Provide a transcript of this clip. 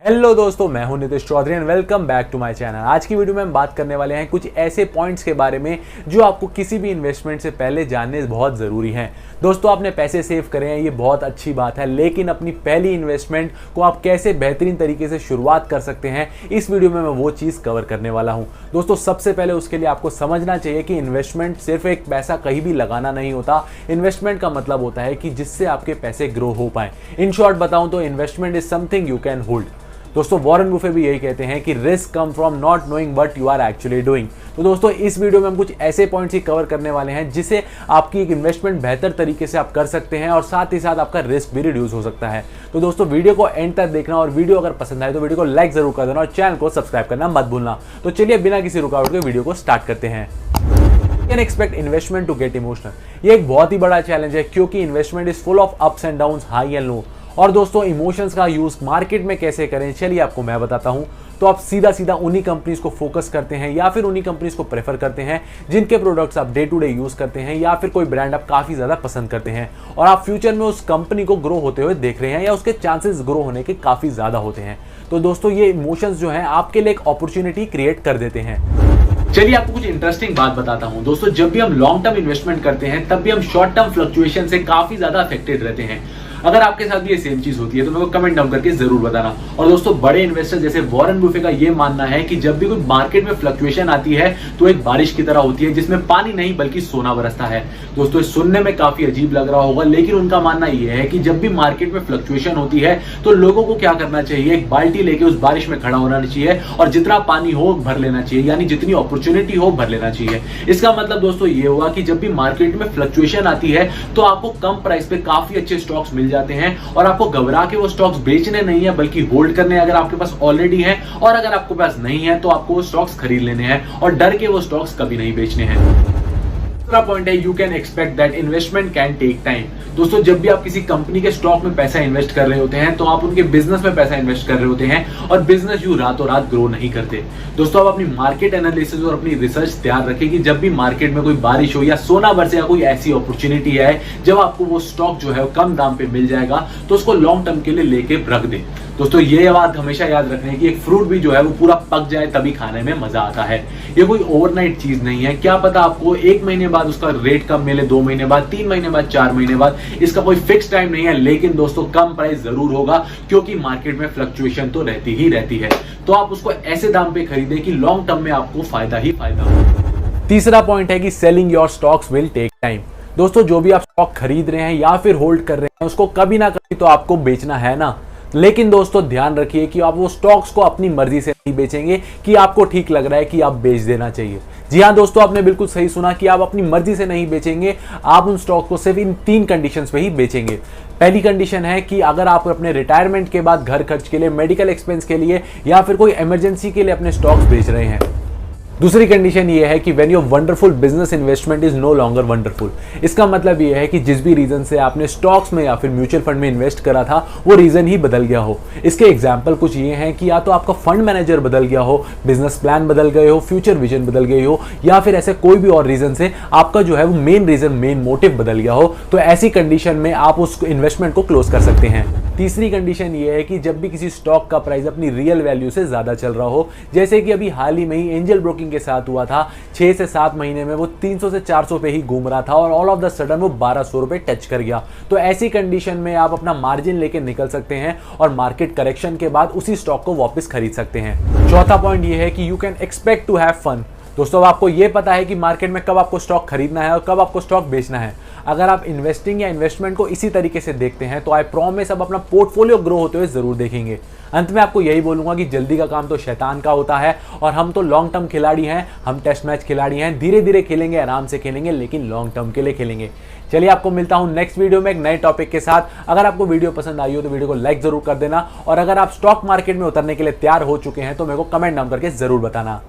Hello दोस्तों, मैं हूं Nitish Chaudhary and welcome back to my channel. आज की वीडियो में हम बात करने वाले हैं कुछ ऐसे पॉइंट्स के बारे में जो आपको किसी भी इन्वेस्टमेंट से पहले जानने बहुत ज़रूरी हैं। दोस्तों, आपने पैसे सेव करे हैं, ये बहुत अच्छी बात है, लेकिन अपनी पहली इन्वेस्टमेंट को आप कैसे बेहतरीन तरीके से शुरुआत कर सकते हैं, इस वीडियो में मैं वो चीज़ कवर करने वाला हूँ। दोस्तों, सबसे पहले उसके लिए आपको समझना चाहिए कि इन्वेस्टमेंट सिर्फ एक पैसा कहीं भी लगाना नहीं होता। इन्वेस्टमेंट का मतलब होता है कि जिससे आपके पैसे ग्रो हो पाए। इन शॉर्ट बताऊं तो investment is something you can hold. दोस्तों, वॉरेन बुफे भी यही कहते हैं कि risk come from not knowing what you are actually doing. तो दोस्तों, इस वीडियो में हम कुछ ऐसे पॉइंट्स ही कवर करने वाले हैं जिससे आपकी एक इन्वेस्टमेंट बेहतर तरीके से आप कर सकते हैं और साथ ही साथ आपका रिस्क भी रिड्यूस हो सकता है। तो दोस्तों, वीडियो को एंड तक देखना और वीडियो अगर पसंद आए तो वीडियो को लाइक जरूर कर देना और चैनल को सब्सक्राइब करना मत भूलना। तो चलिए बिना किसी रुकावट के वीडियो को स्टार्ट करते हैं। Can expect investment to get emotional. ये एक बहुत ही बड़ा चैलेंज है क्योंकि investment is full of ups and downs, high and low. और दोस्तों, इमोशंस का यूज मार्केट में कैसे करें, चलिए आपको मैं बताता हूं। तो आप सीधा उन्हीं कंपनीज को फोकस करते हैं या फिर उन्हीं कंपनीज को प्रेफर करते हैं जिनके प्रोडक्ट्स आप डे टू डे यूज करते हैं या फिर कोई ब्रांड आप काफी ज्यादा पसंद करते हैं और आप फ्यूचर में उस कंपनी को ग्रो होते हुए देख रहे हैं या उसके चांसेस ग्रो होने के काफी ज्यादा होते हैं। तो दोस्तों, ये इमोशंस जो हैं आपके लिए एक अपॉर्चुनिटी क्रिएट कर देते हैं। चलिए आपको कुछ इंटरेस्टिंग बात बताता हूं। दोस्तों, जब भी हम लॉन्ग टर्म इन्वेस्टमेंट करते हैं तब भी हम शॉर्ट टर्म फ्लक्चुएशन से काफी ज्यादा अफेक्टेड रहते हैं। अगर आपके साथ भी ये सेम चीज होती है तो मेरे को कमेंट डाउन करके जरूर बताना। और दोस्तों, बड़े इन्वेस्टर जैसे वॉरेन बुफे का ये मानना है कि जब भी कोई मार्केट में फ्लक्चुएशन आती है तो एक बारिश की तरह होती है जिसमें पानी नहीं बल्कि सोना बरसता है। दोस्तों, सुनने में काफी अजीब लग रहा होगा, लेकिन उनका मानना यह है कि जब भी मार्केट में फ्लक्चुएशन होती है तो लोगों को क्या करना चाहिए, एक बाल्टी लेके उस बारिश में खड़ा होना चाहिए और जितना पानी हो भर लेना चाहिए, यानी जितनी अपॉर्चुनिटी हो भर लेना चाहिए। इसका मतलब दोस्तों ये हुआ कि जब भी मार्केट में फ्लक्चुएशन आती है तो आपको कम प्राइस पे काफी अच्छे स्टॉक्स मिल जाते हैं और आपको घबरा के वो स्टॉक्स बेचने नहीं है बल्कि होल्ड करने अगर आपके पास ऑलरेडी है, और अगर आपके पास नहीं है तो आपको वो स्टॉक्स खरीद लेने हैं और डर के वो स्टॉक्स कभी नहीं बेचने हैं। दूसरा पॉइंट है, you can expect that investment can take time. दोस्तों, जब भी आप किसी कंपनी के स्टॉक में पैसा इन्वेस्ट कर रहे होते हैं तो आप उनके बिजनेस में पैसा इन्वेस्ट कर रहे होते हैं और बिजनेस यूं रातों रात ग्रो नहीं करते। दोस्तों, आप अपनी मार्केट एनालिसिस और अपनी रिसर्च तैयार रखें कि जब भी मार्केट में कोई बारिश हो या सोना बरसे या कोई ऐसी अपॉर्चुनिटी है जब आपको वो स्टॉक जो है वो कम दाम पे मिल जाएगा तो उसको लॉन्ग टर्म के लिए लेके रख दें। दोस्तों, ये बात हमेशा याद रखना है कि एक फ्रूट भी जो है वो पूरा पक जाए तभी खाने में मजा आता है। ये कोई ओवरनाइट चीज नहीं है। क्या पता आपको 1 महीने बाद उसका रेट कम मिले, 2 महीने बाद, 3 महीने बाद, 4 महीने बाद, इसका कोई फिक्स टाइम नहीं है। लेकिन दोस्तों, कम प्राइस जरूर होगा क्योंकि मार्केट में फ्लक्चुएशन तो रहती ही रहती है। तो आप उसको ऐसे दाम पे खरीदें कि लॉन्ग टर्म में आपको फायदा ही फायदा हो। तीसरा पॉइंट है कि selling your stocks will take time. दोस्तों, जो भी आप स्टॉक खरीद रहे हैं या फिर होल्ड कर रहे हैं उसको कभी ना कभी तो आपको बेचना है ना। लेकिन दोस्तों, ध्यान रखिए कि आप वो स्टॉक्स को अपनी मर्जी से नहीं बेचेंगे कि आपको ठीक लग रहा है कि आप बेच देना चाहिए। जी हाँ दोस्तों, आपने बिल्कुल सही सुना कि आप अपनी मर्जी से नहीं बेचेंगे। आप उन स्टॉक को सिर्फ इन 3 कंडीशंस पे ही बेचेंगे। पहली कंडीशन है कि अगर आप अपने रिटायरमेंट के बाद घर खर्च के लिए, मेडिकल एक्सपेंस के लिए या फिर कोई इमरजेंसी के लिए अपने स्टॉक्स बेच रहे हैं। दूसरी कंडीशन ये है कि when your wonderful business investment is no longer wonderful. इसका मतलब ये है कि जिस भी रीजन से आपने स्टॉक्स में या फिर म्यूचुअल फंड में इन्वेस्ट करा था वो रीजन ही बदल गया हो। इसके एग्जांपल कुछ ये हैं कि या तो आपका फंड मैनेजर बदल गया हो, बिजनेस प्लान बदल गए हो, फ्यूचर विजन बदल गई हो, या फिर ऐसे कोई भी और रीजन से आपका जो है वो मेन मोटिव बदल गया हो। तो ऐसी कंडीशन में आप उस इन्वेस्टमेंट को क्लोज कर सकते हैं। तीसरी कंडीशन ये है कि जब भी किसी स्टॉक का प्राइस अपनी रियल वैल्यू से ज्यादा चल रहा हो, जैसे कि अभी हाल ही में ही एंजल ब्रोकिंग के साथ हुआ था। 6 से 7 महीने में वो 300 से 400 पे ही घूम रहा था और ऑल ऑफ द सडन वो 1200 रुपए टच कर गया। तो ऐसी कंडीशन में आप अपना मार्जिन लेके निकल सकते हैं और मार्केट करेक्शन के बाद उसी स्टॉक को वापस खरीद सकते हैं। चौथा पॉइंट ये है कि you can expect to have fun. दोस्तों, अब आपको ये पता है कि मार्केट में कब आपको स्टॉक खरीदना है और कब आपको स्टॉक बेचना है। अगर आप इन्वेस्टिंग या इन्वेस्टमेंट को इसी तरीके से देखते हैं तो आई प्रॉमिस अब अपना पोर्टफोलियो ग्रो होते हुए जरूर देखेंगे। अंत में आपको यही बोलूंगा कि जल्दी का काम तो शैतान का होता है और हम तो लॉन्ग टर्म खिलाड़ी हैं, हम टेस्ट मैच खिलाड़ी हैं। धीरे धीरे खेलेंगे, आराम से खेलेंगे, लेकिन लॉन्ग टर्म के लिए खेलेंगे। चलिए, आपको मिलता हूं नेक्स्ट वीडियो में एक नए टॉपिक के साथ। अगर आपको वीडियो पसंद आई हो तो वीडियो को लाइक जरूर कर देना और अगर आप स्टॉक मार्केट में उतरने के लिए तैयार हो चुके हैं तो मेरे को कमेंट डाउन करके जरूर बताना।